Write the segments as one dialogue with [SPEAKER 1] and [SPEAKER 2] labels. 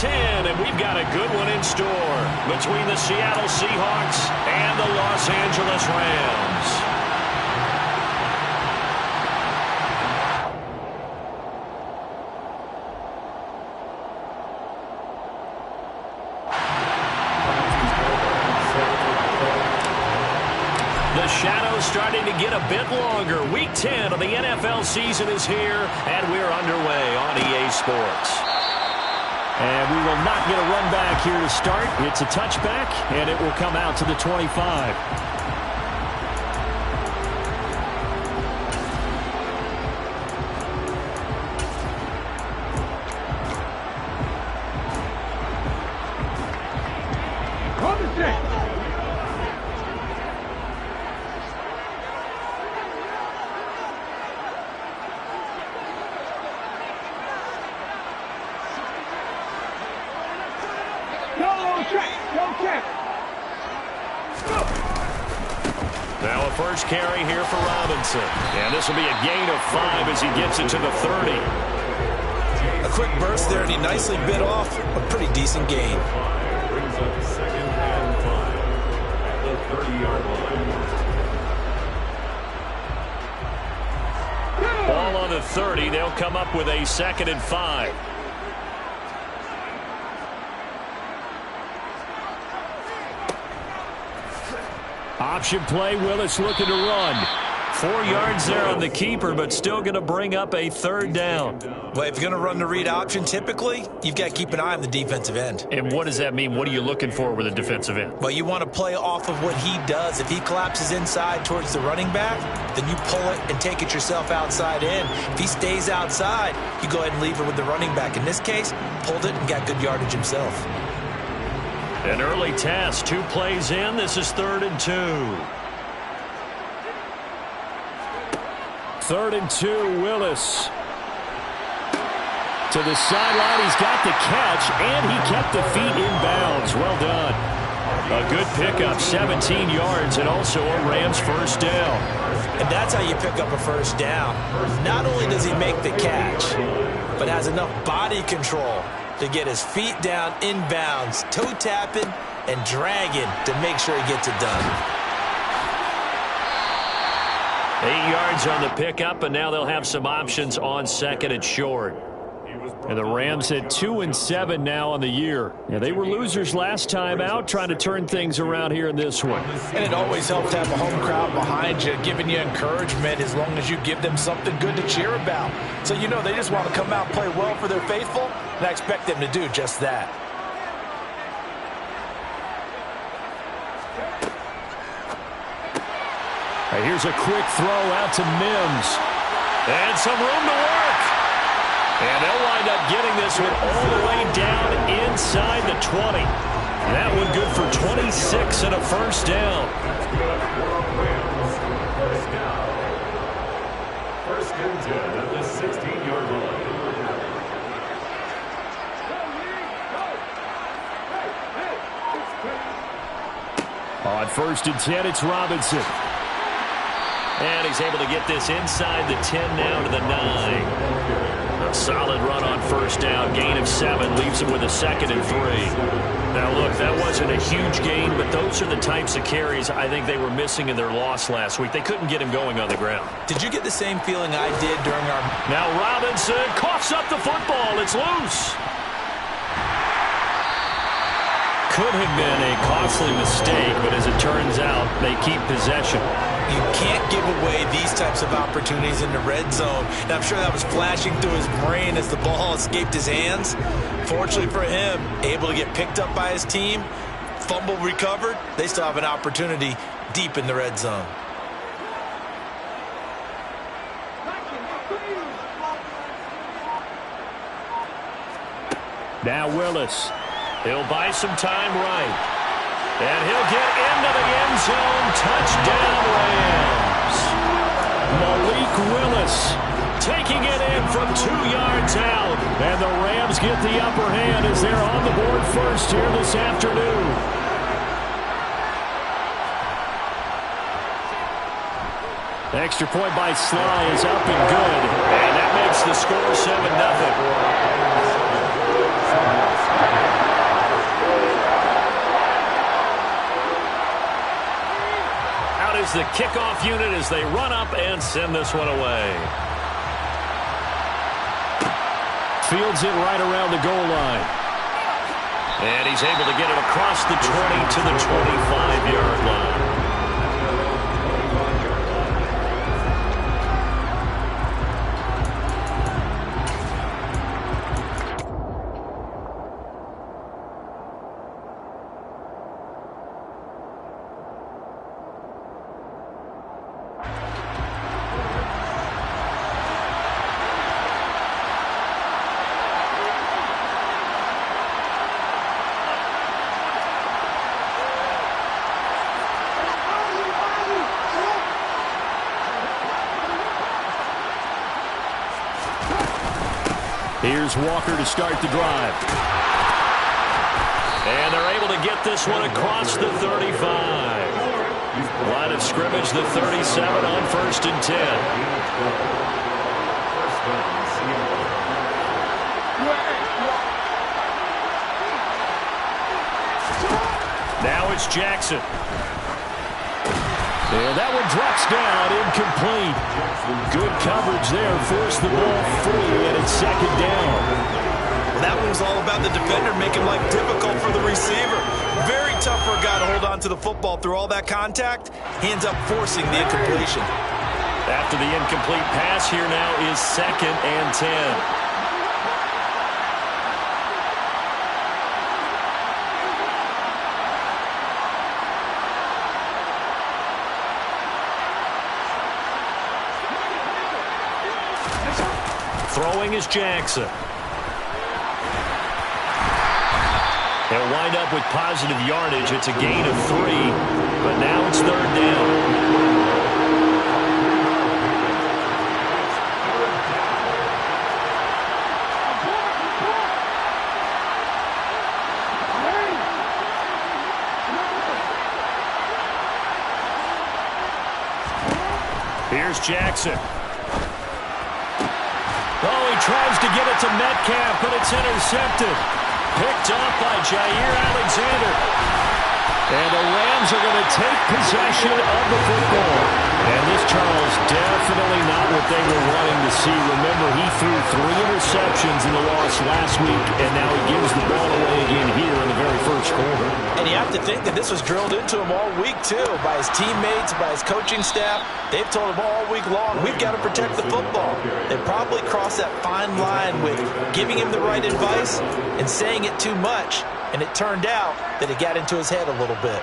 [SPEAKER 1] 10, and we've got a good one in store between the Seattle Seahawks and the Los Angeles Rams. The shadow's starting to get a bit longer. Week 10 of the NFL season is here, and we're underway on EA Sports. And we will not get a run back here to start. It's a touchback, and it will come out to the 25. Now a first carry here for Robinson. And this will be a gain of 5 as he gets it to the 30.
[SPEAKER 2] A quick burst there, and he nicely bit off a pretty decent gain.
[SPEAKER 3] Brings up 2nd and 5 at the 30-yard line.
[SPEAKER 1] Ball on the 30. They'll come up with a 2nd and 5. Option play, Willis looking to run. 4 yards there on the keeper, but still going to bring up a 3rd down.
[SPEAKER 2] Well, if you're going to run the read option, typically, you've got to keep an eye on the defensive end.
[SPEAKER 1] And what does that mean? What are you looking for with a defensive end?
[SPEAKER 2] Well, you want to play off of what he does. If he collapses inside towards the running back, then you pull it and take it yourself outside in. If he stays outside, you go ahead and leave it with the running back. In this case, pulled it and got good yardage himself.
[SPEAKER 1] An early test, 2 plays in. This is 3rd and 2. 3rd and 2, Willis. To the sideline, he's got the catch, and he kept the feet in bounds. Well done. A good pickup, 17 yards, and also a Rams first down.
[SPEAKER 2] And that's how you pick up a first down. Not only does he make the catch, but has enough body control to get his feet down in bounds, toe tapping and dragging to make sure he gets it done.
[SPEAKER 1] 8 yards on the pickup, and now they'll have some options on 2nd and short. And the Rams at 2-7 now on the year. Yeah, they were losers last time out, trying to turn things around here in this one.
[SPEAKER 4] And it always helps to have a home crowd behind you, giving you encouragement as long as you give them something good to cheer about. So you know they just want to come out and play well for their faithful, and I expect them to do just that.
[SPEAKER 1] Here's a quick throw out to Mims. And some room to work. And they'll wind up getting this one all the way down inside the 20. That one good for 26 and a first down.
[SPEAKER 3] First and 10 at the 16-yard line.
[SPEAKER 1] On 1st and 10, it's Robinson. And he's able to get this inside the 10 now to the 9. A solid run on first down. Gain of 7 leaves him with a 2nd and 3. Now, look, that wasn't a huge gain, but those are the types of carries I think they were missing in their loss last week. They couldn't get him going on the ground.
[SPEAKER 2] Did you get the same feeling I did during our...
[SPEAKER 1] Now Robinson coughs up the football. It's loose. Could have been a costly mistake, but as it turns out, they keep possession.
[SPEAKER 2] You can't give away these types of opportunities in the red zone. And I'm sure that was flashing through his brain as the ball escaped his hands. Fortunately for him, able to get picked up by his team, fumble recovered. They still have an opportunity deep in the red zone.
[SPEAKER 1] Now Willis. He'll buy some time right. And he'll get into the end zone. Touchdown, Rams. Malik Willis taking it in from 2 yards out. And the Rams get the upper hand as they're on the board first here this afternoon. Extra point by Sly is up and good. And that makes the score 7-0. the kickoff unit as they run up and send this one away. Fields it right around the goal line. And he's able to get it across the 20 to the 25-yard line. Here's Walker to start the drive. And they're able to get this one across the 35. Line of scrimmage, the 37 on 1st and 10. Now it's Jackson. And that one drops down, incomplete. Good coverage there, forced the ball free, and it's 2nd down.
[SPEAKER 2] Well, that one was all about the defender making life difficult for the receiver. Very tough for a guy to hold on to the football through all that contact. He ends up forcing the incompletion.
[SPEAKER 1] After the incomplete pass, here now is 2nd and 10. Throwing is Jackson. They'll wind up with positive yardage. It's a gain of 3, but now it's 3rd down. Here's Jackson. Oh, he tries to get it to Metcalf, but it's intercepted. Picked off by Jair Alexander. And the Rams are going to take possession of the football. And this, Charles, definitely not what they were wanting to see. Remember, he threw 3 interceptions in the loss last week, and now he gives the ball away again here in the very first quarter.
[SPEAKER 4] And you have to think that this was drilled into him all week, too, by his teammates, by his coaching staff. They've told him all week long, we've got to protect the football. They probably crossed that fine line with giving him the right advice and saying it too much. And it turned out that it got into his head a little bit.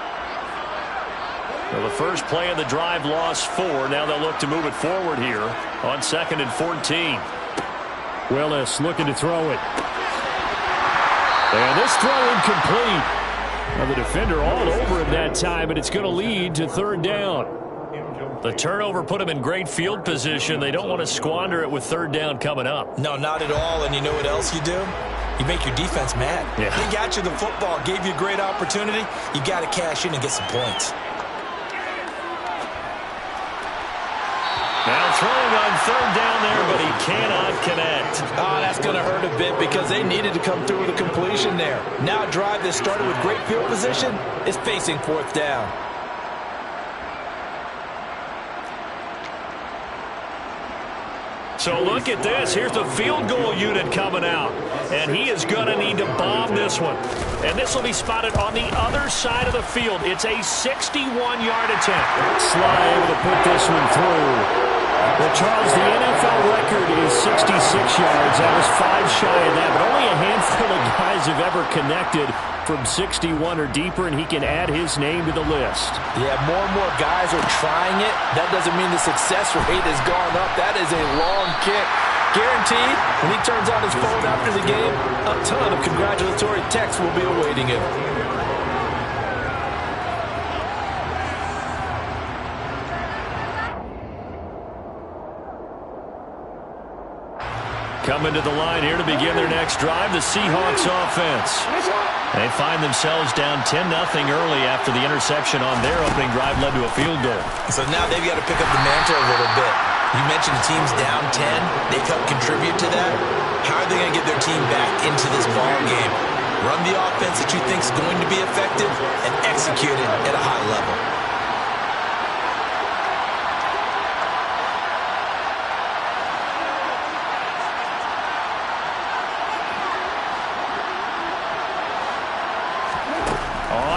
[SPEAKER 1] Well, the first play of the drive lost 4. Now they'll look to move it forward here on 2nd and 14. Willis looking to throw it. And this throw incomplete. Now the defender all over him that time, and it's going to lead to 3rd down. The turnover put him in great field position. They don't want to squander it with 3rd down coming up.
[SPEAKER 2] No, not at all. And you know what else you do? You make your defense mad.
[SPEAKER 1] Yeah.
[SPEAKER 2] They got you the football, gave you a great opportunity. You got to cash in and get some points.
[SPEAKER 1] Now throwing on 3rd down there, but he cannot connect.
[SPEAKER 4] Oh, that's going to hurt a bit because they needed to come through with a completion there. Now a drive that started with great field position is facing 4th down.
[SPEAKER 1] So look at this. Here's the field goal unit coming out. And he is going to need to bomb this one. And this will be spotted on the other side of the field. It's a 61-yard attempt. Sly able to put this one through. Well, Charles, the NFL record is 66 yards. That was 5 shy of that, but only a handful of guys have ever connected from 61 or deeper, and he can add his name to the list.
[SPEAKER 4] Yeah, more and more guys are trying it. That doesn't mean the success rate has gone up. That is a long kick. Guaranteed, when he turns on his phone after the game, a ton of congratulatory texts will be awaiting him.
[SPEAKER 1] Coming to the line here to begin their next drive, the Seahawks offense. They find themselves down 10-0 early after the interception on their opening drive led to a field goal.
[SPEAKER 2] So now they've got to pick up the mantle a little bit. You mentioned the team's down 10. They've helped contribute to that. How are they going to get their team back into this ball game? Run the offense that you think is going to be effective and execute it at a high level.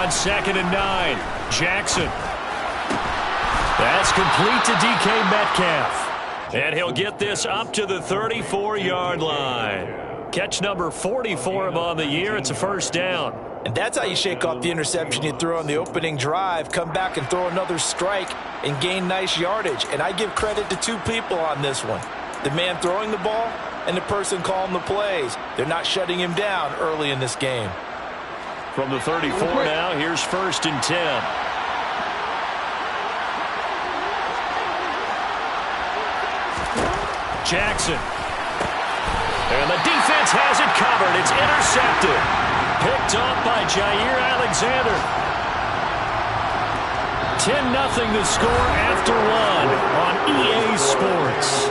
[SPEAKER 1] on 2nd and 9. Jackson. That's complete to DK Metcalf. And he'll get this up to the 34-yard line. Catch number 40 for him on the year. It's a first down.
[SPEAKER 2] And that's how you shake off the interception you threw on the opening drive, come back and throw another strike and gain nice yardage. And I give credit to two people on this one. The man throwing the ball and the person calling the plays. They're not shutting him down early in this game.
[SPEAKER 1] From the 34 now, here's 1st and 10. Jackson. And the defense has it covered. It's intercepted. Picked off by Jair Alexander. 10-0 the score after 1 on EA Sports.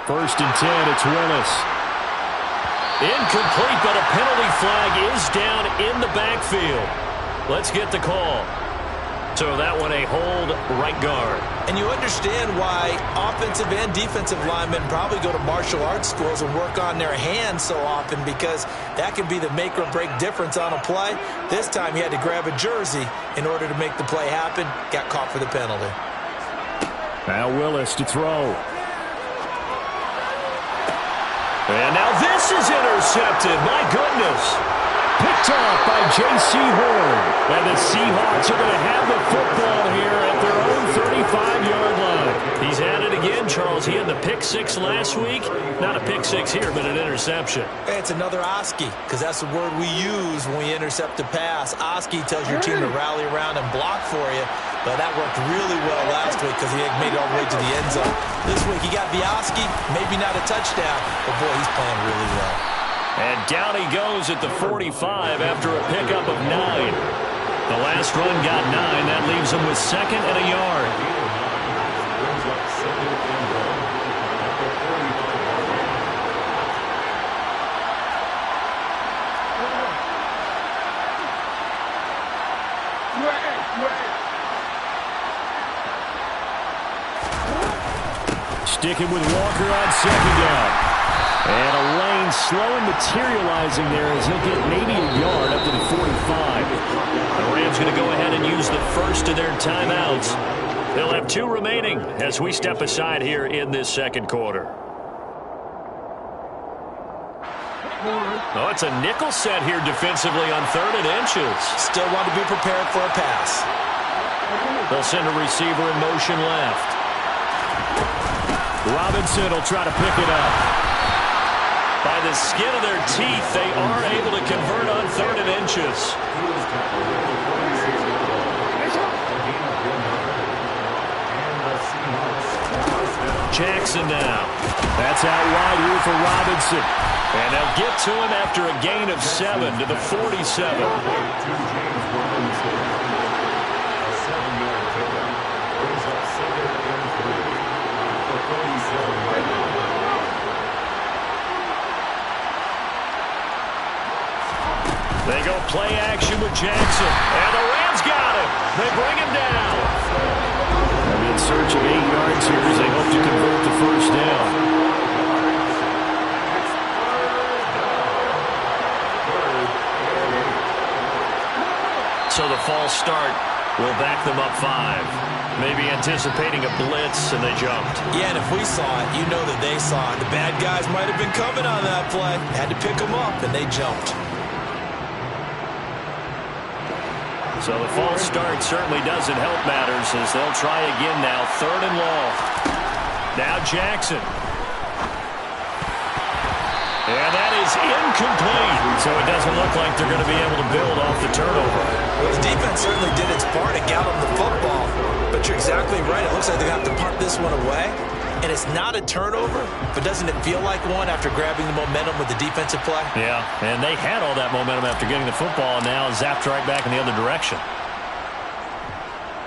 [SPEAKER 1] First and 10, it's Willis. Incomplete, but a penalty flag is down in the backfield. Let's get the call. So that one a hold, right guard.
[SPEAKER 2] And you understand why offensive and defensive linemen probably go to martial arts schools and work on their hands so often, because that can be the make or break difference on a play. This time he had to grab a jersey in order to make the play happen. Got caught for the penalty.
[SPEAKER 1] Now Willis to throw. And now this is intercepted. My goodness. Picked off by J.C. Horn. And the Seahawks are going to have the football here at their own 35-yard line. He's at it again, Charles. He had the pick six last week. Not a pick six here, but an interception.
[SPEAKER 2] It's another Oski, because that's the word we use when we intercept a pass. Oski tells your team to rally around and block for you. But that worked really well last week because he had made it all the way to the end zone. This week he got Oski, maybe not a touchdown, but boy, he's playing really well.
[SPEAKER 1] And down he goes at the 45 after a pickup of 9. The last run got 9. That leaves him with 2nd and a yard. Sticking with Walker on 2nd down. And a lane slow and materializing there as he'll get maybe a yard up to the 45. The Rams going to go ahead and use the first of their timeouts. They'll have 2 remaining as we step aside here in this second quarter. Oh, it's a nickel set here defensively on 3rd and inches.
[SPEAKER 2] Still want to be prepared for a pass.
[SPEAKER 1] They'll send a receiver in motion left. Robinson will try to pick it up. By the skin of their teeth, they are able to convert on 3rd and inches. Jackson now. That's out wide here for Robinson. And they'll get to him after a gain of 7 to the 47. They go play action with Jackson. And the Rams got him. They bring him down. They'll be in search of 8 yards here as they hope to convert the first down. So the false start will back them up 5. Maybe anticipating a blitz, and they jumped.
[SPEAKER 2] Yeah, and if we saw it, you know that they saw it. The bad guys might have been coming on that play. Had to pick them up, and they jumped.
[SPEAKER 1] So the false start certainly doesn't help matters as they'll try again now. 3rd and long. Now Jackson. And that is incomplete. So it doesn't look like they're going to be able to build off the turnover.
[SPEAKER 2] Well, his defense certainly did its part to get him the football. But you're exactly right. It looks like they're going to have to punt this one away. And it's not a turnover, but doesn't it feel like one after grabbing the momentum with the defensive play?
[SPEAKER 1] Yeah, and they had all that momentum after getting the football, and now zapped right back in the other direction.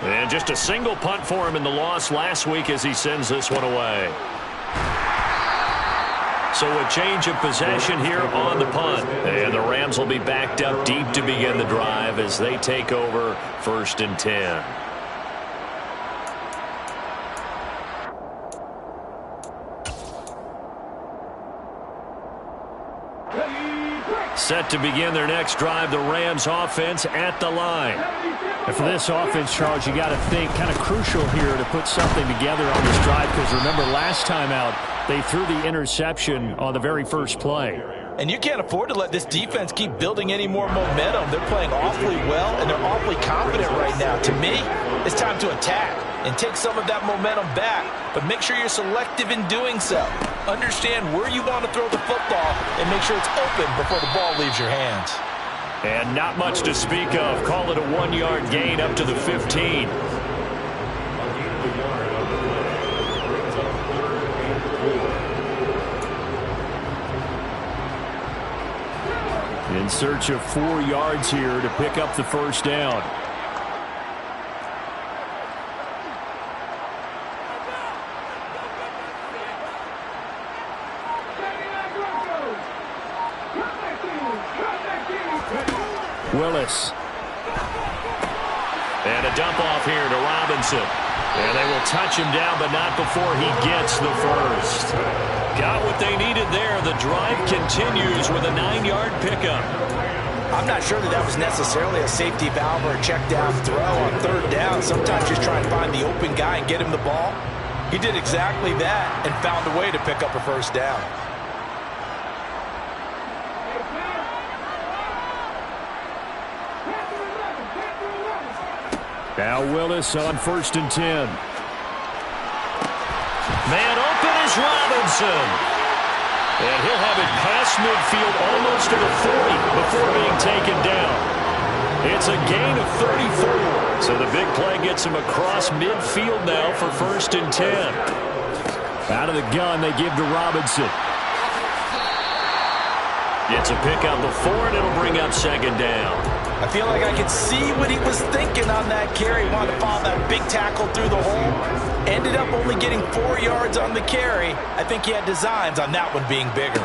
[SPEAKER 1] And just a single punt for him in the loss last week as he sends this one away. So a change of possession here on the punt. And the Rams will be backed up deep to begin the drive as they take over 1st and 10. Set to begin their next drive, the Rams offense at the line.
[SPEAKER 5] And for this offense, Charles, you got to think kind of crucial here to put something together on this drive, because remember last time out they threw the interception on the very first play.
[SPEAKER 4] And you can't afford to let this defense keep building any more momentum. They're playing awfully well, and they're awfully confident right now. To me, it's time to attack and take some of that momentum back, but make sure you're selective in doing so. Understand where you want to throw the football and make sure it's open before the ball leaves your hands.
[SPEAKER 1] And not much to speak of. Call it a 1-yard gain up to the 15. In search of 4 yards here to pick up the first down. Willis. And a dump off here to Robinson. And they will touch him down, but not before he gets the first. Got what they needed there. The drive continues with a 9-yard pickup.
[SPEAKER 4] I'm not sure that was necessarily a safety valve or a check down throw on 3rd down. Sometimes just try and find the open guy and get him the ball. He did exactly that and found a way to pick up a first down.
[SPEAKER 1] Now Willis on 1st and 10. Man open is Robinson. And he'll have it past midfield almost to the 40 before being taken down. It's a gain of 34. So the big play gets him across midfield now for 1st and 10. Out of the gun, they give to Robinson. It's a pickup before, and it'll bring up 2nd down.
[SPEAKER 4] I feel like I could see what he was thinking on that carry. He wanted to follow that big tackle through the hole. Ended up only getting 4 yards on the carry. I think he had designs on that one being bigger.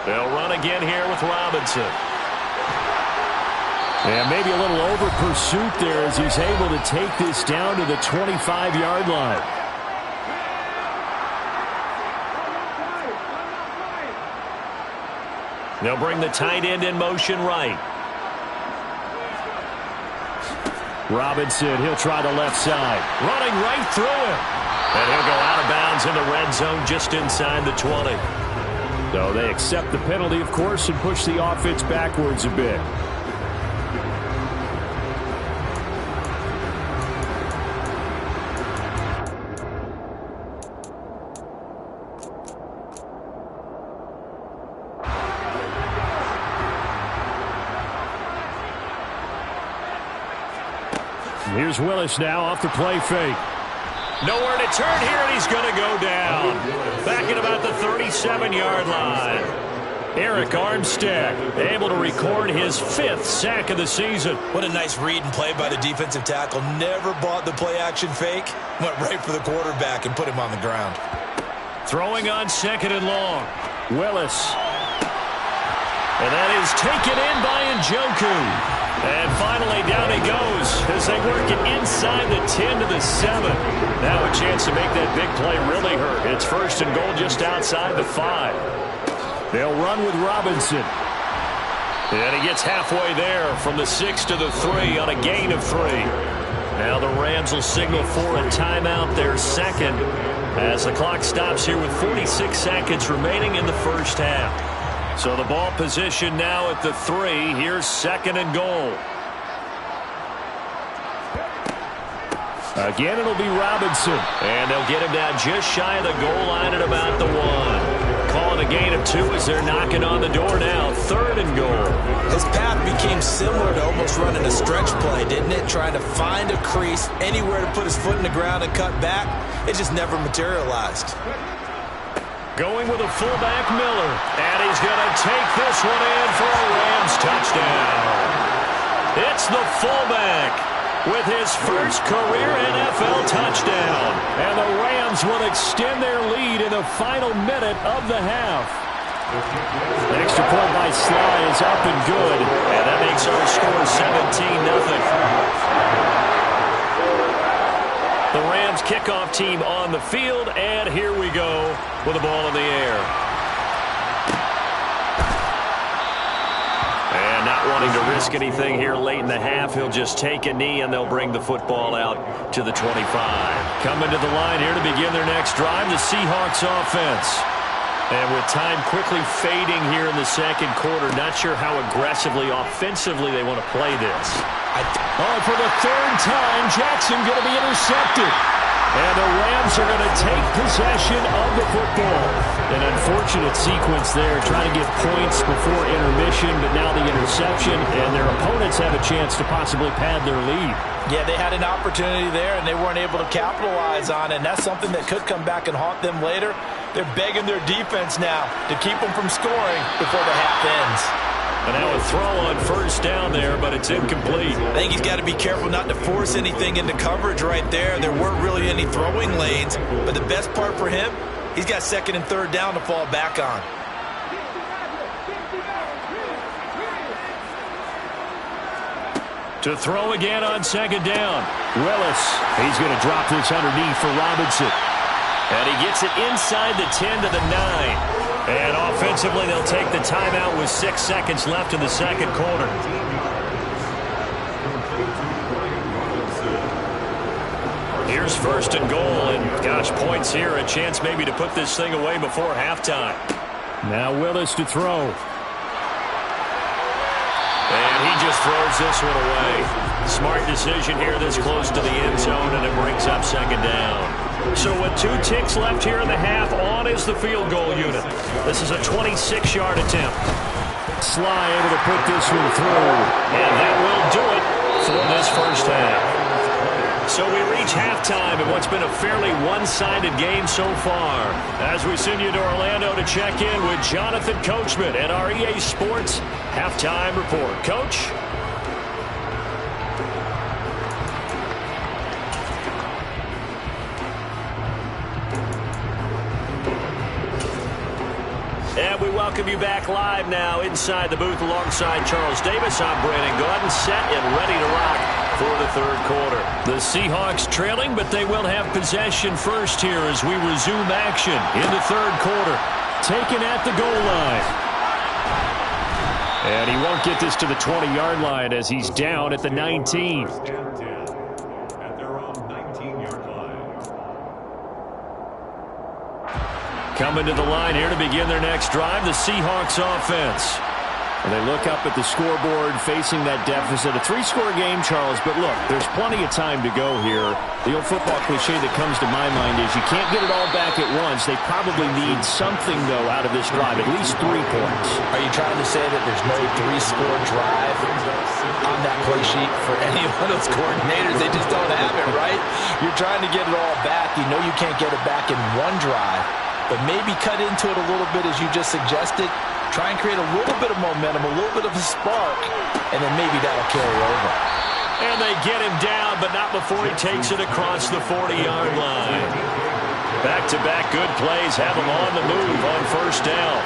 [SPEAKER 1] They'll run again here with Robinson. And maybe a little over pursuit there as he's able to take this down to the 25-yard line. They'll bring the tight end in motion right. Robinson, he'll try the left side. Running right through him. And he'll go out of bounds in the red zone just inside the 20. So they accept the penalty, of course, and push the offense backwards a bit. Here's Willis now off the play fake. Nowhere to turn here, and he's going to go down. Back at about the 37-yard line. Eric Armstead able to record his 5th sack of the season.
[SPEAKER 4] What a nice read and play by the defensive tackle. Never bought the play-action fake. Went right for the quarterback and put him on the ground.
[SPEAKER 1] Throwing on 2nd and long. Willis. And that is taken in by Njoku. And finally, down he goes as they work it inside the 10 to the 7. Now a chance to make that big play really hurt. It's 1st and goal just outside the 5. They'll run with Robinson. And he gets halfway there from the 6 to the 3 on a gain of 3. Now the Rams will signal for a timeout, their 2nd, as the clock stops here with 46 seconds remaining in the first half. So the ball position now at the 3. Here's 2nd and goal. Again, it'll be Robinson. And they'll get him down just shy of the goal line at about the 1. Calling a gain of 2 as they're knocking on the door now. 3rd and goal.
[SPEAKER 4] His path became similar to almost running a stretch play, didn't it? Trying to find a crease, anywhere to put his foot in the ground and cut back. It just never materialized.
[SPEAKER 1] Going with a fullback, Miller. And he's going to take this one in for a Rams touchdown. It's the fullback. with his first career NFL touchdown.
[SPEAKER 5] And the Rams will extend their lead in the final minute of the half. The extra point by Sly is up and good.
[SPEAKER 1] And that makes our score 17-0. The Rams kickoff team on the field, and here we go with the ball in the air. And not wanting to risk anything here late in the half, he'll just take a knee, and they'll bring the football out to the 25.
[SPEAKER 5] Coming to the line here to begin their next drive, the Seahawks offense. And with time quickly fading here in the second quarter, not sure how aggressively, offensively they want to play this. For the third time, Jackson going to be intercepted. And the Rams are going to take possession of the football. An unfortunate sequence there, trying to get points before intermission, but now the interception, and their opponents have a chance to possibly pad their lead.
[SPEAKER 4] Yeah, they had an opportunity there, and they weren't able to capitalize on it, and that's something that could come back and haunt them later. They're begging their defense now to keep them from scoring before the half ends.
[SPEAKER 1] And now a throw on first down there, but it's incomplete.
[SPEAKER 2] I think he's got to be careful not to force anything into coverage right there. There weren't really any throwing lanes, but the best part for him, he's got second and third down to fall back on.
[SPEAKER 5] To throw again on second down. Willis, he's going to drop this underneath for Robinson.
[SPEAKER 1] And he gets it inside the 10 to the 9. And offensively, they'll take the timeout with 6 seconds left in the second quarter. Here's first and goal, and gosh, points here, a chance maybe to put this thing away before halftime.
[SPEAKER 5] Now Willis to throw.
[SPEAKER 1] And he just throws this one away. Smart decision here this close to the end zone, and it brings up second down. So with 2 ticks left here in the half, on is the field goal unit. This is a 26-yard attempt.
[SPEAKER 5] Sly able to put this one through.
[SPEAKER 1] And that will do it for this first half. So we reach halftime in what's been a fairly one-sided game so far. As we send you to Orlando to check in with Jonathan Coachman at our EA Sports Halftime Report. Coach? And we welcome you back live now inside the booth alongside Charles Davis. I'm Brandon Gaudin, set and ready to rock for the third quarter.
[SPEAKER 5] The Seahawks trailing, but they will have possession first here as we resume action in the third quarter. Taken at the goal line. And he won't get this to the 20-yard line as he's down at the 19.
[SPEAKER 3] At their own 19-yard line.
[SPEAKER 5] Coming to the line here to begin their next drive, the Seahawks offense. And they look up at the scoreboard facing that deficit. A 3-score game, Charles, but look, there's plenty of time to go here. The old football cliche that comes to my mind is you can't get it all back at once. They probably need something, though, out of this drive, at least 3 points.
[SPEAKER 4] Are you trying to say that there's no 3-score drive on that play sheet for any one of those coordinators? They just don't have it, right? You're trying to get it all back. You know you can't get it back in one drive, but maybe cut into it a little bit as you just suggested. Try and create a little bit of momentum, a little bit of a spark, and then maybe that'll carry over.
[SPEAKER 1] And they get him down, but not before he takes it across the 40-yard line. Back-to-back good plays have him on the move on first down.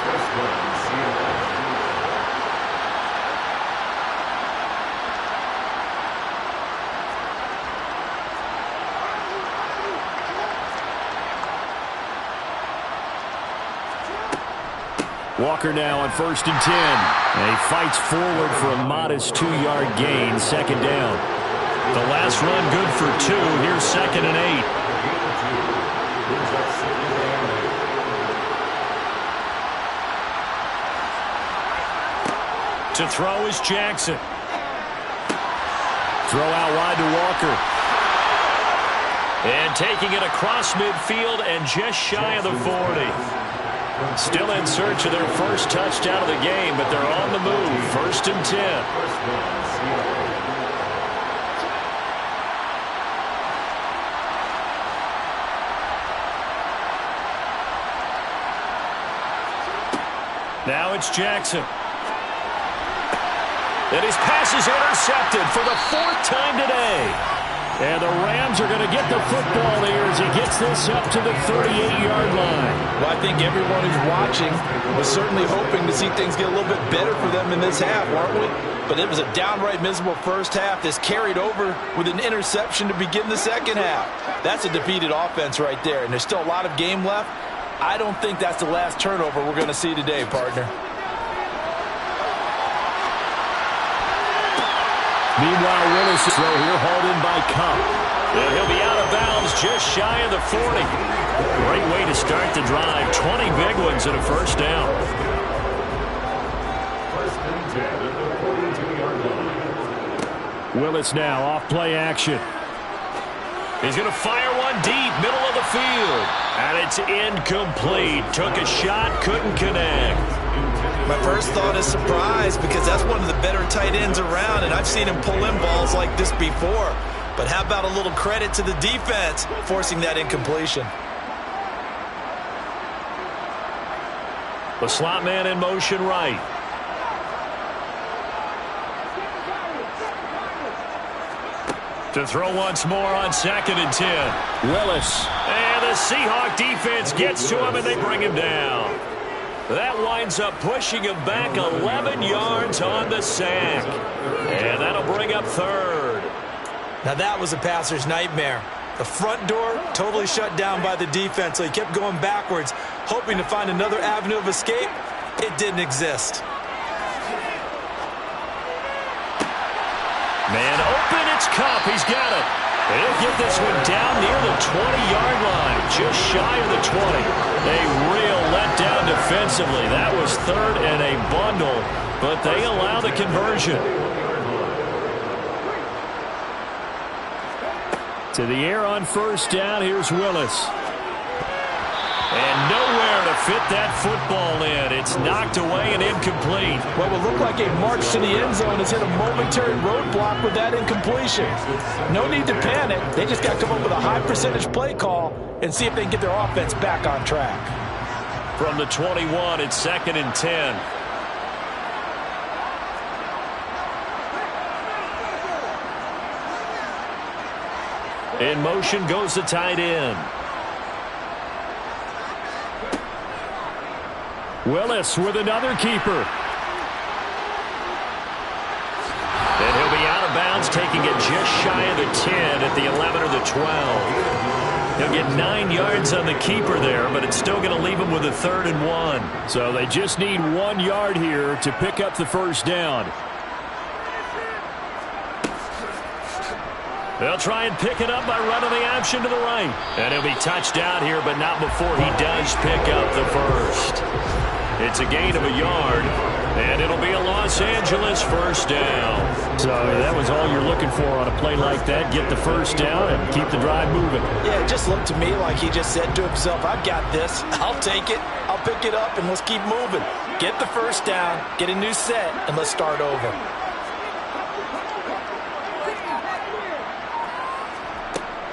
[SPEAKER 5] Walker now on first and 10. And he fights forward for a modest 2-yard gain, second down.
[SPEAKER 1] The last run good for 2. Here's second and 8. To throw is Jackson.
[SPEAKER 5] Throw out wide to Walker.
[SPEAKER 1] And taking it across midfield and just shy of the 40. Still in search of their first touchdown of the game, but they're on the move. First and 10. Now it's Jackson.
[SPEAKER 5] And his pass is intercepted for the 4th time today. And the Rams are going to get the football here as he gets this up to the 38-yard line.
[SPEAKER 4] Well, I think everyone who's watching was certainly hoping to see things get a little bit better for them in this half, weren't we? But it was a downright miserable first half. This carried over with an interception to begin the second half. That's a defeated offense right there, and there's still a lot of game left. I don't think that's the last turnover we're going to see today, partner.
[SPEAKER 5] Meanwhile, Willis is throw here, hauled in by Cup. And he'll be out of bounds just shy of the 40. Great way to start the drive. 20 big ones and a first down.
[SPEAKER 3] First and 10 at the 42-yard line.
[SPEAKER 5] Willis now off play action. He's going to fire one deep, middle of the field. And it's incomplete. Took a shot, couldn't connect.
[SPEAKER 4] My first thought is surprise because that's one of the better tight ends around, and I've seen him pull in balls like this before. But how about a little credit to the defense forcing that incompletion?
[SPEAKER 5] The slot man in motion right. To throw once more on 2nd and 10. Willis. And the Seahawk defense gets to him, and they bring him down. That winds up pushing him back 11 yards on the sack. And that'll bring up 3rd.
[SPEAKER 4] Now that was a passer's nightmare. The front door totally shut down by the defense, so he kept going backwards, hoping to find another avenue of escape. It didn't exist.
[SPEAKER 5] Man open, it's Cup. He's got it. He'll get this one down near the 20-yard line, just shy of the 20. A real letdown defensively. That was 3rd and a bundle, but they allow the conversion. To the air on first down, here's Willis. And nowhere to fit that football in. It's knocked away and incomplete.
[SPEAKER 4] What will look like a march to the end zone has hit a momentary roadblock with that incompletion. No need to panic. They just got to come up with a high percentage play call and see if they can get their offense back on track.
[SPEAKER 5] From the 21, it's 2nd and 10. In motion goes the tight end. Willis with another keeper. And he'll be out of bounds, taking it just shy of the 10 at the 11 or the 12. He'll get 9 yards on the keeper there, but it's still going to leave him with a 3rd and 1. So they just need 1 yard here to pick up the first down. They'll try and pick it up by running the option to the right. And he'll be touched out here, but not before he does pick up the first. It's a gain of a yard, and it'll be a Los Angeles first down. So that was all you're looking for on a play like that. Get the first down and keep the drive moving.
[SPEAKER 4] Yeah, it just looked to me like he just said to himself, I've got this. I'll take it. I'll pick it up, and let's keep moving. Get the first down, get a new set, and let's start over.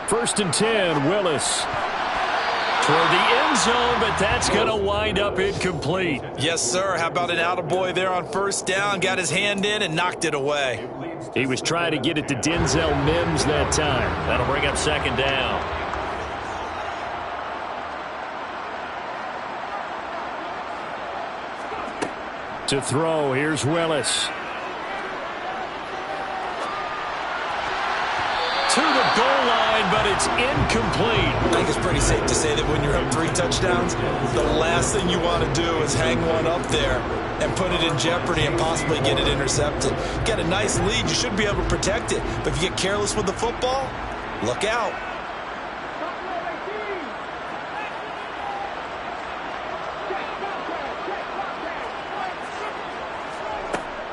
[SPEAKER 5] First and 10, Willis. Toward the end zone, but that's going to wind up incomplete.
[SPEAKER 4] Yes, sir. How about an attaboy there on first down? Got his hand in and knocked it away.
[SPEAKER 5] He was trying to get it to Denzel Mims that time. That'll bring up 2nd down. To throw, here's Willis. To the goal line, but it's incomplete.
[SPEAKER 4] I think it's pretty safe to say that when you're up 3 touchdowns, the last thing you want to do is hang one up there and put it in jeopardy and possibly get it intercepted. Get a nice lead, you should be able to protect it. But if you get careless with the football, look out.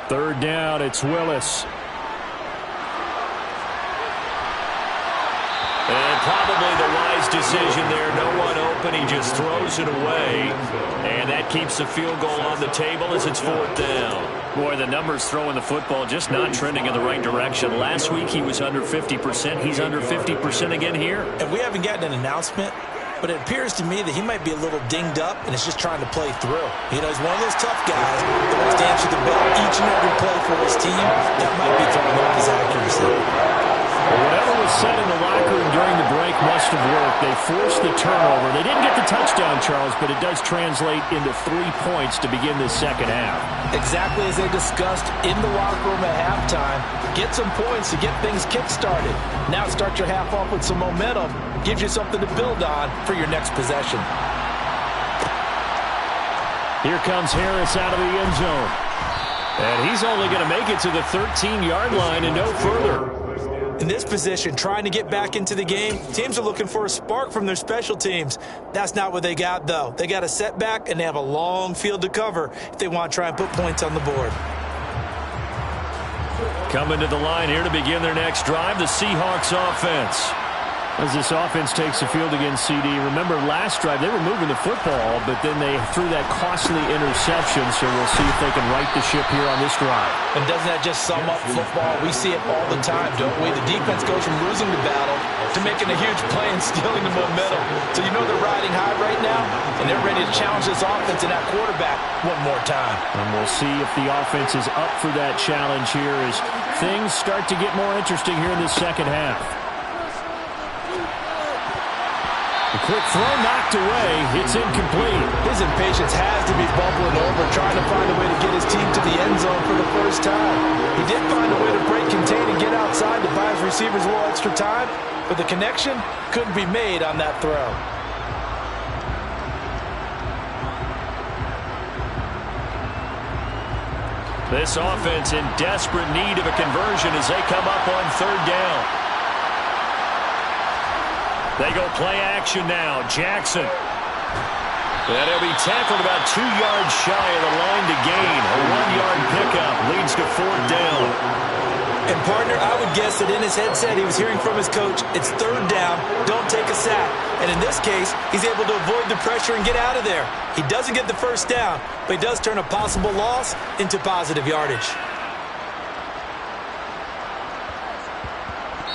[SPEAKER 5] Third down, it's Willis. And probably the wise decision there. No one open. He just throws it away. And that keeps the field goal on the table as it's 4th down. Boy, the numbers throwing the football just not trending in the right direction. Last week he was under 50%. He's under 50% again here.
[SPEAKER 4] And we haven't gotten an announcement, but it appears to me that he might be a little dinged up and is just trying to play through. You know, he's one of those tough guys that wants to answer the bell each
[SPEAKER 2] each and every play for his team, that might be throwing off his accuracy.
[SPEAKER 5] Whatever was said in the locker room during the break must have worked. They forced the turnover. They didn't get the touchdown, Charles, but it does translate into 3 points to begin this second half.
[SPEAKER 2] Exactly as they discussed in the locker room at halftime. Get some points to get things kick-started. Now start your half off with some momentum. Gives you something to build on for your next possession.
[SPEAKER 5] Here comes Harris out of the end zone. And he's only going to make it to the 13-yard line and no further.
[SPEAKER 2] In this position, trying to get back into the game, teams are looking for a spark from their special teams. That's not what they got, though. They got a setback, and they have a long field to cover if they want to try and put points on the board.
[SPEAKER 5] Coming to the line here to begin their next drive, the Seahawks offense. As this offense takes the field against CD, remember last drive they were moving the football, but then they threw that costly interception, so we'll see if they can right the ship here on this drive.
[SPEAKER 2] And doesn't that just sum up football? We see it all the time, don't we? The defense goes from losing the battle to making a huge play and stealing the momentum. So you know they're riding high right now, and they're ready to challenge this offense and that quarterback one more time.
[SPEAKER 5] And we'll see if the offense is up for that challenge here as things start to get more interesting here in this second half. A quick throw knocked away. It's incomplete.
[SPEAKER 2] His impatience has to be bubbling over, trying to find a way to get his team to the end zone for the first time. He did find a way to break, contain, and get outside to buy his receivers a little extra time, but the connection couldn't be made on that throw.
[SPEAKER 5] This offense in desperate need of a conversion as they come up on third down. They go play action now. Jackson. And he'll be tackled about 2 yards shy of the line to gain. A 1-yard pickup leads to fourth down.
[SPEAKER 2] And, partner, I would guess that in his headset he was hearing from his coach, it's third down, don't take a sack. And in this case, he's able to avoid the pressure and get out of there. He doesn't get the first down, but he does turn a possible loss into positive yardage.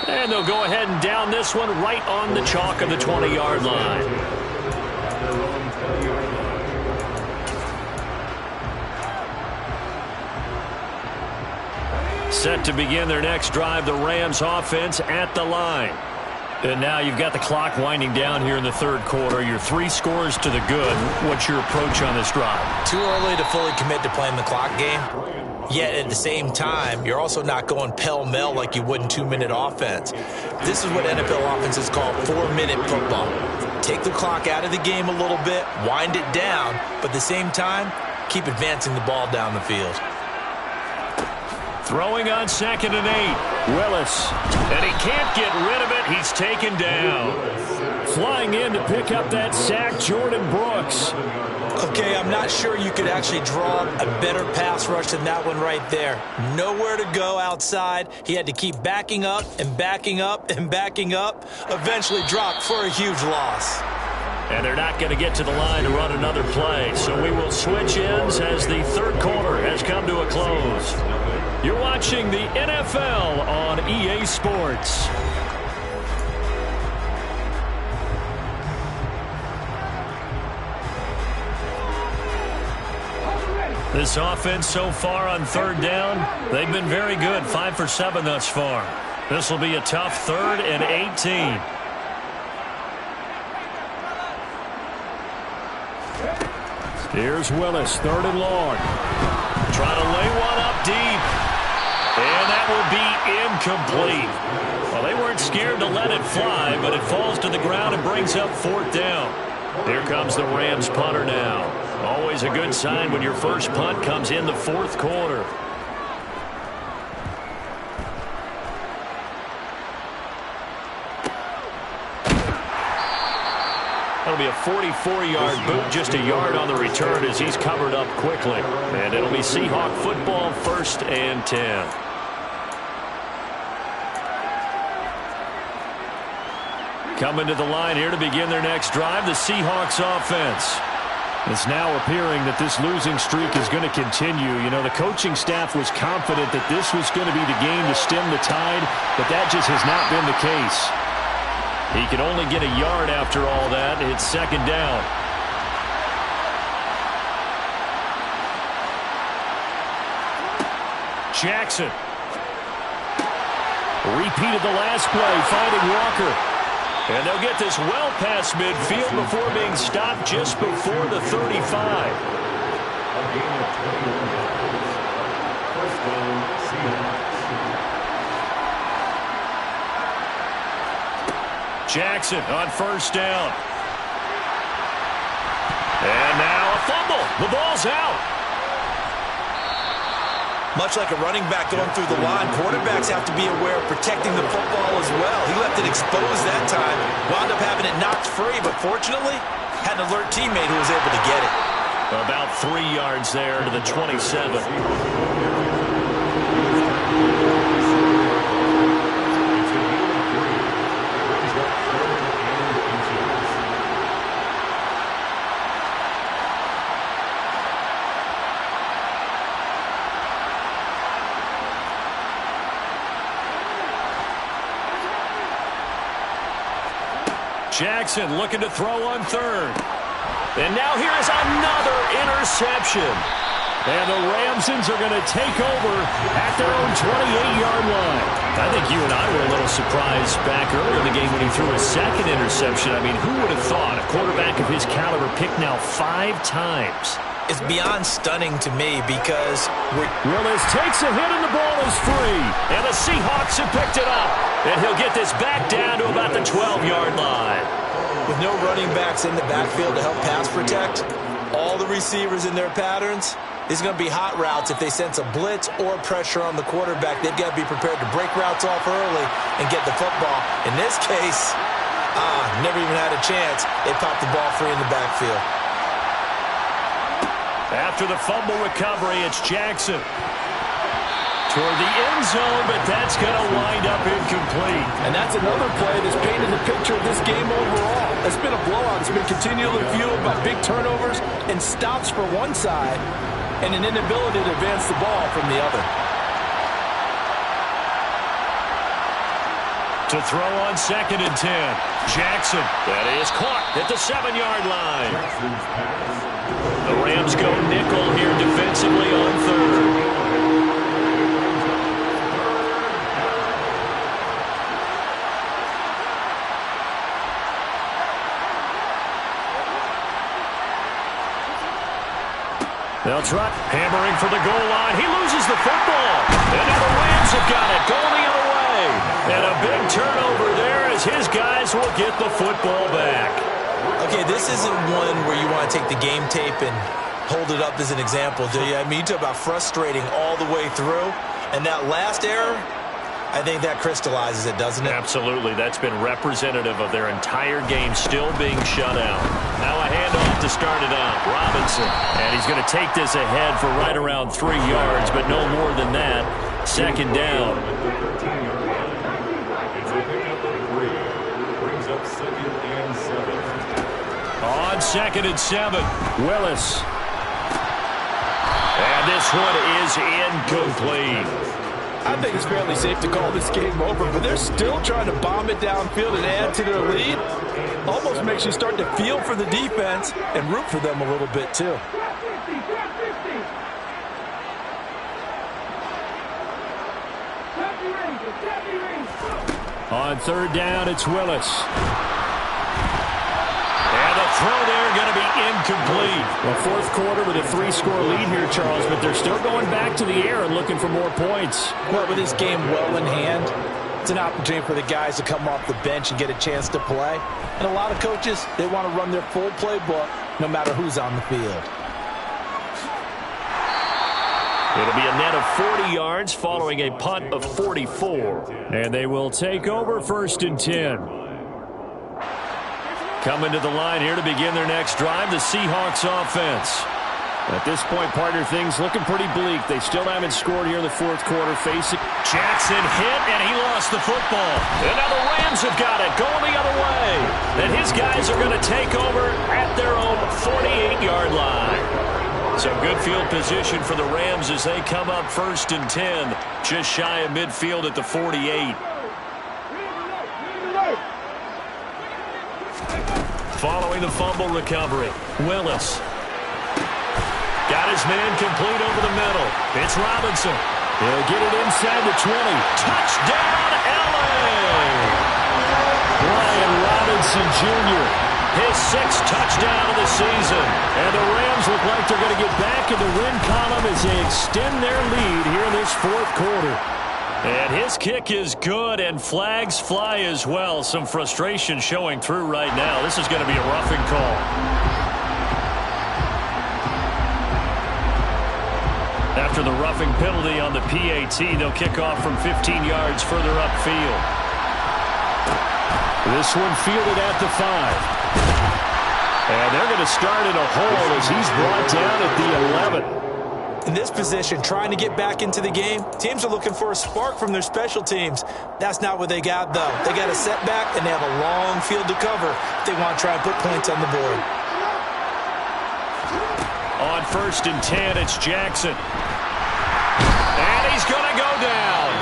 [SPEAKER 5] And they'll go ahead and down this one right on the chalk of the 20-yard line. Set to begin their next drive, the Rams offense at the line. And now you've got the clock winding down here in the third quarter. Your 3 scores to the good. What's your approach on this drive?
[SPEAKER 2] Too early to fully commit to playing the clock game. Yet at the same time, you're also not going pell-mell like you would in 2-minute offense. This is what NFL offenses call 4-minute football. Take the clock out of the game a little bit, wind it down, but at the same time, keep advancing the ball down the field.
[SPEAKER 5] Throwing on 2nd and 8. Willis. And he can't get rid of it. He's taken down. Flying in to pick up that sack, Jordan Brooks.
[SPEAKER 2] Okay, I'm not sure you could actually draw a better pass rush than that one right there. Nowhere to go outside. He had to keep backing up and backing up and backing up. Eventually dropped for a huge loss.
[SPEAKER 5] And they're not going to get to the line to run another play. So we will switch ends as the third quarter has come to a close. You're watching the NFL on EA Sports. This offense so far on third down, they've been very good. 5 for 7 thus far. This will be a tough 3rd and 18. Here's Willis, 3rd and long. Trying to lay one up deep. And that will be incomplete. Well, they weren't scared to let it fly, but it falls to the ground and brings up 4th down. Here comes the Rams punter now. Always a good sign when your first punt comes in the 4th quarter. That'll be a 44-yard boot, just a yard on the return as he's covered up quickly. And it'll be Seahawk football, 1st and 10. Coming to the line here to begin their next drive, the Seahawks offense. It's now appearing that this losing streak is going to continue. You know, the coaching staff was confident that this was going to be the game to stem the tide, but that just has not been the case. He can only get a yard after all that. It's 2nd down. Jackson. Repeated the last play, finding Walker. And they'll get this well past midfield before being stopped just before the 35.
[SPEAKER 3] A gain of 21 yards. First down, Seahawks.
[SPEAKER 5] Jackson on first down. And now a fumble. The ball's out.
[SPEAKER 2] Much like a running back going through the line, quarterbacks have to be aware of protecting the football as well. He left it exposed that time, wound up having it knocked free, but fortunately had an alert teammate who was able to get it.
[SPEAKER 5] About 3 yards there to the 27. Jackson looking to throw on third. And now here is another interception. And the Ramsons are going to take over at their own 28-yard line. I think you and I were a little surprised back earlier in the game when he threw a second interception. I mean, who would have thought a quarterback of his caliber picked now 5 times?
[SPEAKER 2] It's beyond stunning to me because
[SPEAKER 5] Willis takes a hit and the ball is free. And the Seahawks have picked it up. And he'll get this back down to about the 12-yard line.
[SPEAKER 2] with no running backs in the backfield to help pass protect, all the receivers in their patterns, these are going to be hot routes. If they sense a blitz or pressure on the quarterback, they've got to be prepared to break routes off early and get the football. In this case, never even had a chance. They popped the ball free in the backfield.
[SPEAKER 5] After the fumble recovery, it's Jackson toward the end zone, but that's going to wind up incomplete.
[SPEAKER 6] And that's another play that's painted the picture of this game overall. It's been a blowout. It's been continually fueled by big turnovers and stops for one side and an inability to advance the ball from the other.
[SPEAKER 5] To throw on 2nd and 10. Jackson, that is caught at the 7-yard line. The Rams go nickel here defensively on 3rd. They'll try hammering for the goal line. He loses the football. And now the Rams have got it going the other way. And a big turnover there as his guys will get the football back.
[SPEAKER 2] Okay, this isn't one where you want to take the game tape and hold it up as an example, do you? I mean, you talk about frustrating all the way through. And that last error, I think that crystallizes it, doesn't it?
[SPEAKER 5] Absolutely. That's been representative of their entire game still being shut out. Now a handoff to start it out. Robinson. And he's going to take this ahead for right around 3 yards, but no more than that. 2nd down.
[SPEAKER 3] It's a pickup of 3. Brings up 2nd and 7.
[SPEAKER 5] On 2nd and 7, Willis. And this one is incomplete.
[SPEAKER 6] I think it's fairly safe to call this game over, but they're still trying to bomb it downfield and add to their lead. Almost makes you start to feel for the defense and root for them a little bit, too.
[SPEAKER 5] On 3rd down, it's Willis. And the throw there going to be incomplete.
[SPEAKER 6] Well, 4th quarter with a 3-score lead here, Charles, but they're still going back to the air and looking for more points.
[SPEAKER 4] Well, with this game well in hand, it's an opportunity for the guys to come off the bench and get a chance to play. And a lot of coaches, they want to run their full playbook no matter who's on the field.
[SPEAKER 5] It'll be a net of 40 yards following a punt of 44. And they will take over 1st and 10. Coming to the line here to begin their next drive, the Seahawks offense. At this point, partner, things looking pretty bleak. They still haven't scored here in the 4th quarter. Facing Jackson hit, and he lost the football. And now the Rams have got it going the other way. And his guys are going to take over at their own 48-yard line. So good field position for the Rams as they come up 1st and 10, just shy of midfield at the 48. Following the fumble recovery, Willis. Got his man complete over the middle. It's Robinson. He'll get it inside the 20. Touchdown, LA! Brian Robinson Jr., his 6th touchdown of the season. And the Rams look like they're going to get back in the win column as they extend their lead here in this 4th quarter. And his kick is good, and flags fly as well. Some frustration showing through right now. This is going to be a roughing call. After the roughing penalty on the PAT, they'll kick off from 15 yards further upfield. This one fielded at the 5. And they're going to start in a hole as he's brought down at the 11.
[SPEAKER 4] In this position, trying to get back into the game, teams are looking for a spark from their special teams. That's not what they got, though. They got a setback, and they have a long field to cover if they want to try and put points on the board.
[SPEAKER 5] On 1st and 10, it's Jackson. And he's going to go down.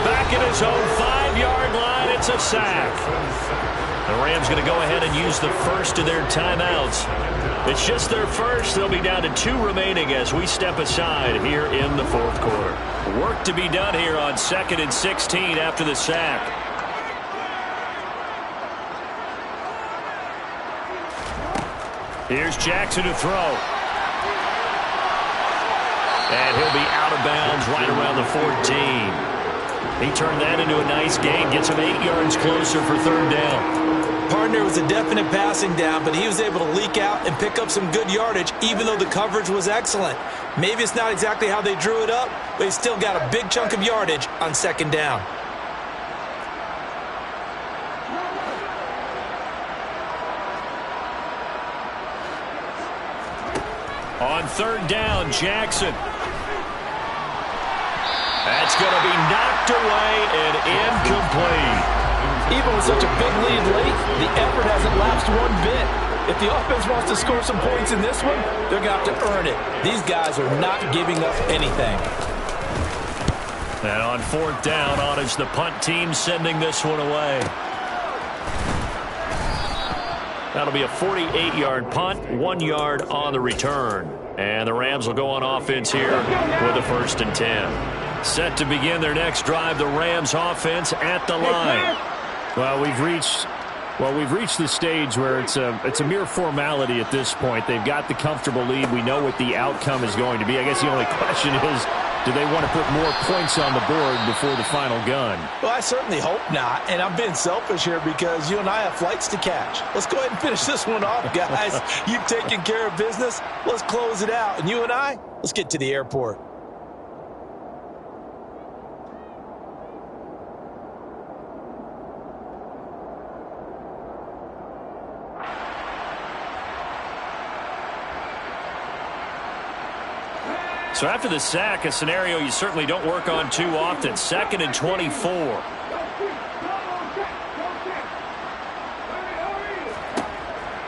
[SPEAKER 5] Back at his own 5-yard line, it's a sack. The Rams going to go ahead and use the first of their timeouts. It's just their first. They'll be down to 2 remaining as we step aside here in the 4th quarter. Work to be done here on 2nd and 16 after the sack. Here's Jackson to throw. And he'll be out of bounds right around the 14. He turned that into a nice gain, gets him 8 yards closer for 3rd down.
[SPEAKER 4] Partner was a definite passing down, but he was able to leak out and pick up some good yardage, even though the coverage was excellent. Maybe it's not exactly how they drew it up, but he still got a big chunk of yardage on 2nd down.
[SPEAKER 5] On 3rd down, Jackson. That's going to be knocked away and incomplete.
[SPEAKER 6] Even with such a big lead late, the effort hasn't lapsed one bit. If the offense wants to score some points in this one, they're going to have to earn it. These guys are not giving up anything.
[SPEAKER 5] And on 4th down, on is the punt team sending this one away. That'll be a 48-yard punt, 1 yard on the return. And the Rams will go on offense here with a 1st and 10. Set to begin their next drive, the Rams offense at the line. Well, we've reached the stage where it's a mere formality at this point. They've got the comfortable lead. We know what the outcome is going to be. I guess the only question is, do they want to put more points on the board before the final gun?
[SPEAKER 4] Well, I certainly hope not, and I'm being selfish here because you and I have flights to catch. Let's go ahead and finish this one off, guys. You've taken care of business. Let's close it out. And you and I, let's get to the airport.
[SPEAKER 5] So after the sack, a scenario you certainly don't work on too often. 2nd and 24.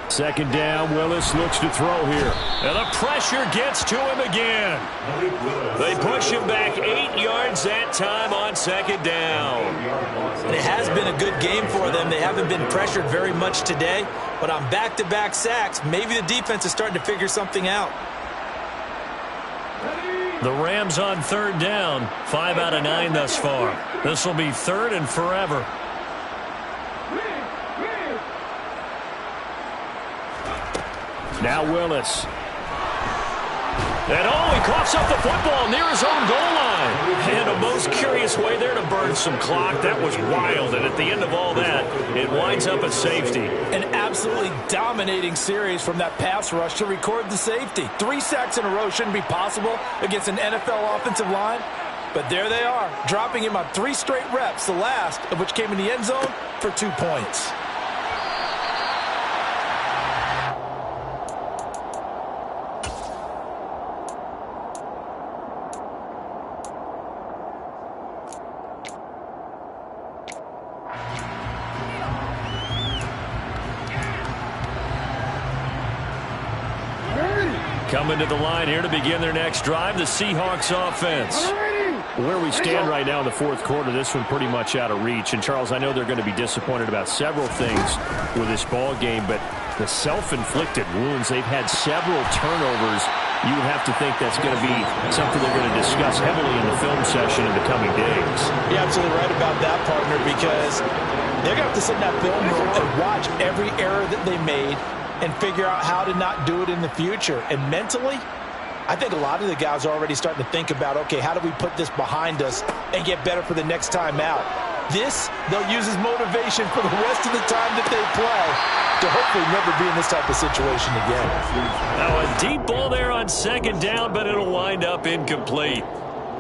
[SPEAKER 5] Second down, Willis looks to throw here. And the pressure gets to him again. They push him back 8 yards that time on 2nd down.
[SPEAKER 4] And it has been a good game for them. They haven't been pressured very much today. But on back-to-back sacks, maybe the defense is starting to figure something out.
[SPEAKER 5] The Rams on 3rd down, 5 out of 9 thus far. This will be 3rd and forever. Now Willis. And he coughs up the football near his own goal line. In a most curious way there to burn some clock. That was wild, and at the end of all that, it winds up a safety.
[SPEAKER 6] An absolutely dominating series from that pass rush to record the safety. 3 sacks in a row shouldn't be possible against an NFL offensive line. But there they are, dropping him on 3 straight reps, the last of which came in the end zone for 2 points.
[SPEAKER 5] Coming to the line here to begin their next drive, the Seahawks offense. Where we stand right now in the 4th quarter, this one pretty much out of reach. And, Charles, I know they're going to be disappointed about several things with this ball game, but the self-inflicted wounds, they've had several turnovers you would have to think that's going to be something they're going to discuss heavily in the film session in the coming days.
[SPEAKER 4] You're absolutely right about that, partner, because they're going to have to sit in that film room and watch every error that they made and figure out how to not do it in the future. And mentally, I think a lot of the guys are already starting to think about, okay, how do we put this behind us and get better for the next time out? This, they'll use as motivation for the rest of the time that they play to hopefully never be in this type of situation again.
[SPEAKER 5] Now a deep ball there on second down, but it'll wind up incomplete.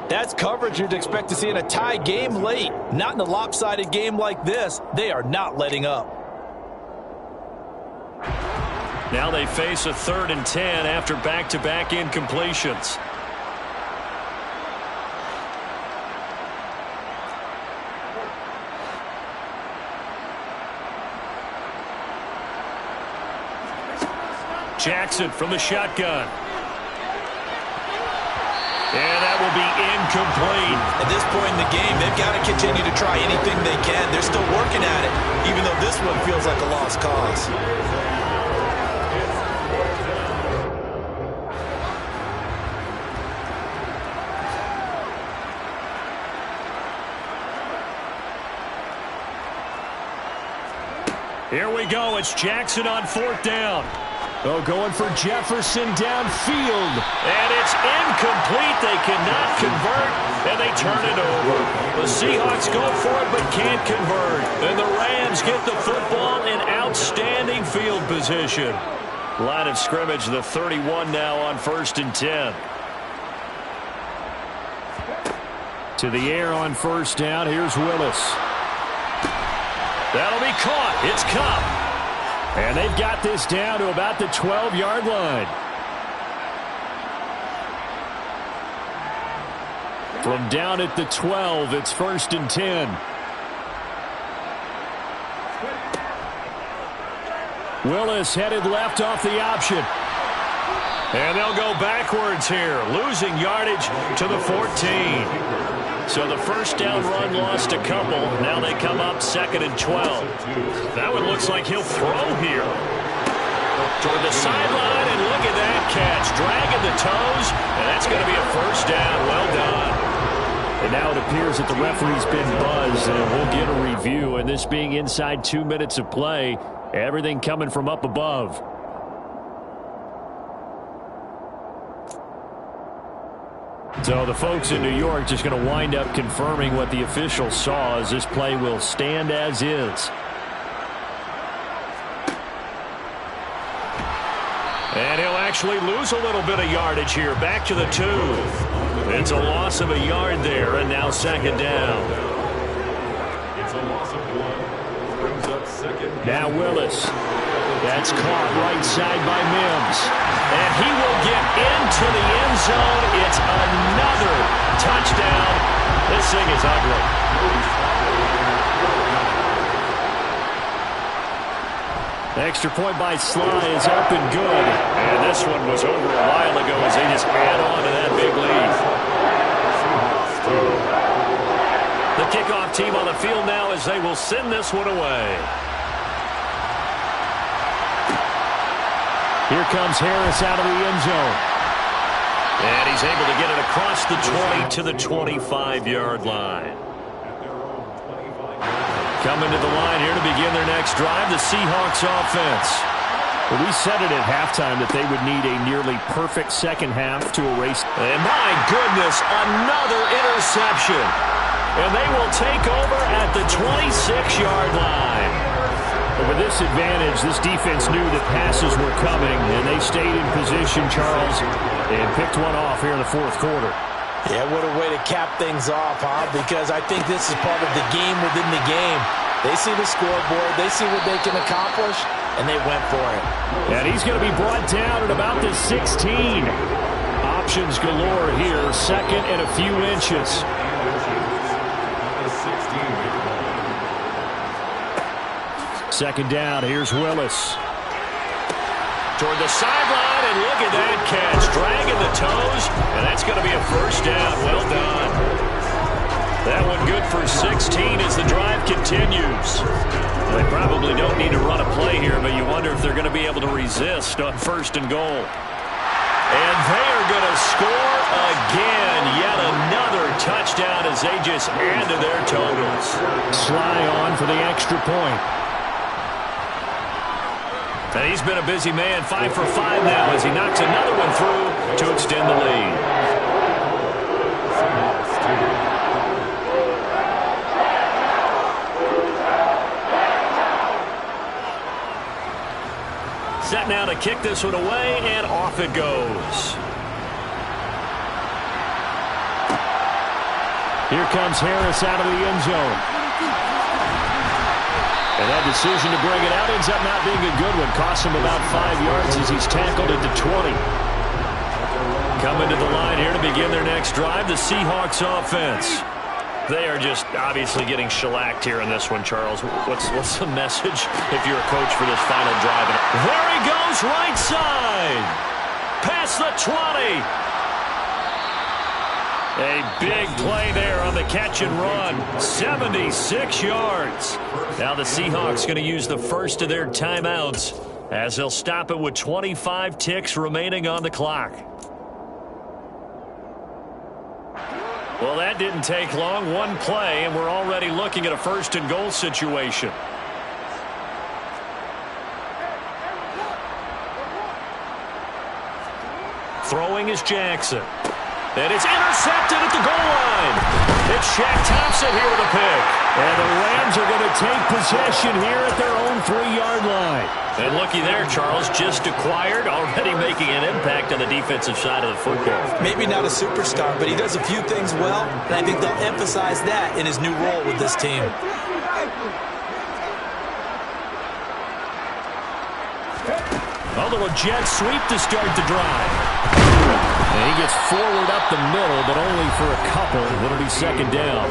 [SPEAKER 6] That's coverage you'd expect to see in a tie game late. Not in a lopsided game like this. They are not letting up.
[SPEAKER 5] Now they face a 3rd and 10 after back-to-back incompletions. Jackson from the shotgun. And that will be incomplete.
[SPEAKER 4] At this point in the game, they've got to continue to try anything they can. They're still working at it, even though this one feels like a lost cause.
[SPEAKER 5] Here we go. It's Jackson on 4th down. Oh, going for Jefferson downfield. And it's incomplete. They cannot convert, and they turn it over. The Seahawks go for it but can't convert. And the Rams get the football in outstanding field position. Line of scrimmage, the 31 now on 1st and 10. To the air on 1st down. Here's Willis. That'll be caught. It's Kupp. And they've got this down to about the 12-yard line. From down at the 12, it's 1st and 10. Willis headed left off the option. And they'll go backwards here, losing yardage to the 14. So the 1st down run lost a couple. Now they come up 2nd and 12. That one looks like he'll throw here. Toward the sideline, and look at that catch. Dragging the toes, and that's going to be a 1st down. Well done. And now it appears that the referee's been buzzed, and we'll get a review. And this being inside 2 minutes of play, everything coming from up above. So the folks in New York just going to wind up confirming what the officials saw, as this play will stand as is. And he'll actually lose a little bit of yardage here. Back to the 2. It's a loss of a yard there, and now 2nd down.
[SPEAKER 3] It's a loss of 1. Brings up 2nd.
[SPEAKER 5] Now Willis. That's caught right side by Mims. And he will get into the end zone. It's another touchdown. This thing is ugly. Extra point by Sly is up and good. And this one was over a while ago as they just add on to that big lead. The kickoff team on the field now as they will send this one away. Here comes Harris out of the end zone. And he's able to get it across the 20 to the 25-yard line. Coming to the line here to begin their next drive, the Seahawks offense. Well, we said it at halftime that they would need a nearly perfect second half to erase. And my goodness, another interception. And they will take over at the 26-yard line. But with this advantage, this defense knew that passes were coming, and they stayed in position, Charles, and picked one off here in the 4th quarter.
[SPEAKER 4] Yeah, what a way to cap things off, huh? Because I think this is part of the game within the game. They see the scoreboard, they see what they can accomplish, and they went for it.
[SPEAKER 5] And he's going to be brought down at about the 16. Options galore here, 2nd and a few inches. Second down, here's Willis. Toward the sideline, and look at that catch. Dragging the toes, and that's going to be a 1st down. Well done. That one good for 16 as the drive continues. They probably don't need to run a play here, but you wonder if they're going to be able to resist on 1st and goal. And they are going to score again. Yet another touchdown as they just add to their totals.
[SPEAKER 1] Sly on for the extra point.
[SPEAKER 5] And he's been a busy man, 5 for 5 now as he knocks another one through to extend the lead. Set now to kick this one away, and off it goes.
[SPEAKER 1] Here comes Harris out of the end zone. And that decision to bring it out ends up not being a good one. Costs him about 5 yards as he's tackled at the 20.
[SPEAKER 5] Coming to the line here to begin their next drive, the Seahawks offense. They are just obviously getting shellacked here in this one, Charles. What's the message if you're a coach for this final drive?
[SPEAKER 1] There he goes, right side. Past the 20.
[SPEAKER 5] A big play there on the catch and run. 76 yards. Now the Seahawks going to use the first of their timeouts as they'll stop it with 25 ticks remaining on the clock. Well, that didn't take long. One play, and we're already looking at a first-and-goal situation. Throwing is Jackson. And it's intercepted at the goal line. It's Shaq Thompson here with a pick.
[SPEAKER 1] And the Rams are going to take possession here at their own 3-yard line.
[SPEAKER 5] And looky there, Charles, just acquired, already making an impact on the defensive side of the football.
[SPEAKER 4] Maybe not a superstar, but he does a few things well, and I think they'll emphasize that in his new role with this team.
[SPEAKER 1] A little jet sweep to start the drive. And he gets forward up the middle, but only for a couple. It'll be second down.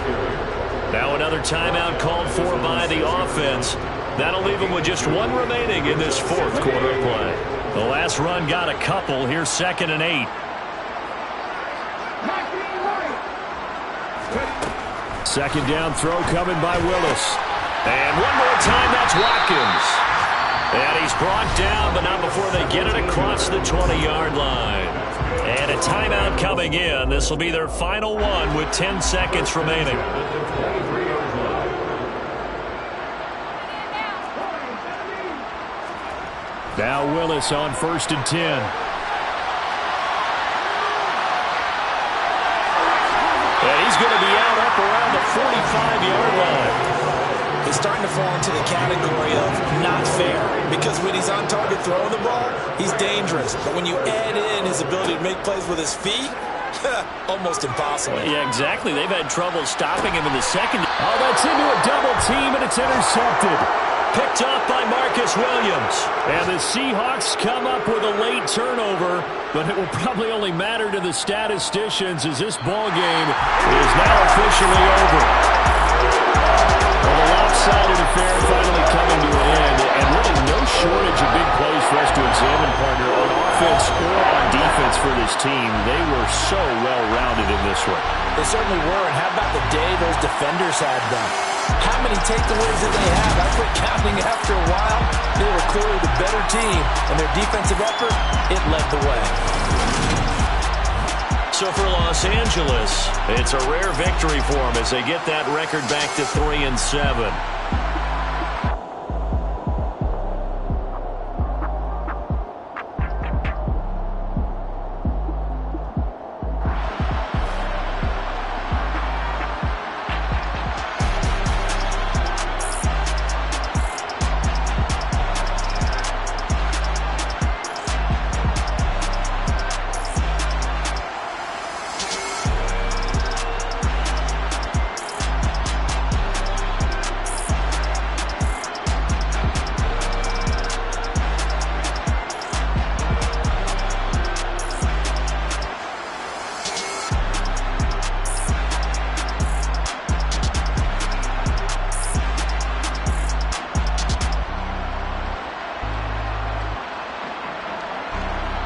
[SPEAKER 5] Now another timeout called for by the offense. That'll leave them with just one remaining in this fourth quarter of play.
[SPEAKER 1] The last run got a couple. Here's 2nd and 8. Second down throw coming by Willis.
[SPEAKER 5] And one more time, that's Watkins. And he's brought down, but not before they get it across the 20-yard line. And a timeout coming in. This will be their final one with 10 seconds remaining.
[SPEAKER 1] Now Willis on 1st and 10.
[SPEAKER 5] And he's going to be out up around the 45-yard line.
[SPEAKER 4] He's starting to fall into the category of not fair, because when he's on target throwing the ball, he's dangerous. But when you add in his ability to make plays with his feet, almost impossible.
[SPEAKER 5] Yeah, exactly. They've had trouble stopping him in the second.
[SPEAKER 1] Oh, that's into a double team, and it's intercepted.
[SPEAKER 5] Picked off by Marcus Williams.
[SPEAKER 1] And the Seahawks come up with a late turnover, but it will probably only matter to the statisticians as this ball game is now officially over. Well, the lopsided affair finally coming to an end, and really no shortage of big plays for us to examine, partner, on offense or on defense for this team. They were so well-rounded in this one.
[SPEAKER 4] They certainly were, and how about the day those defenders had them? How many takeaways did they have? I quit counting after a while. They were clearly the better team, and their defensive effort, it led the way.
[SPEAKER 5] So for Los Angeles, it's a rare victory for them as they get that record back to 3-7.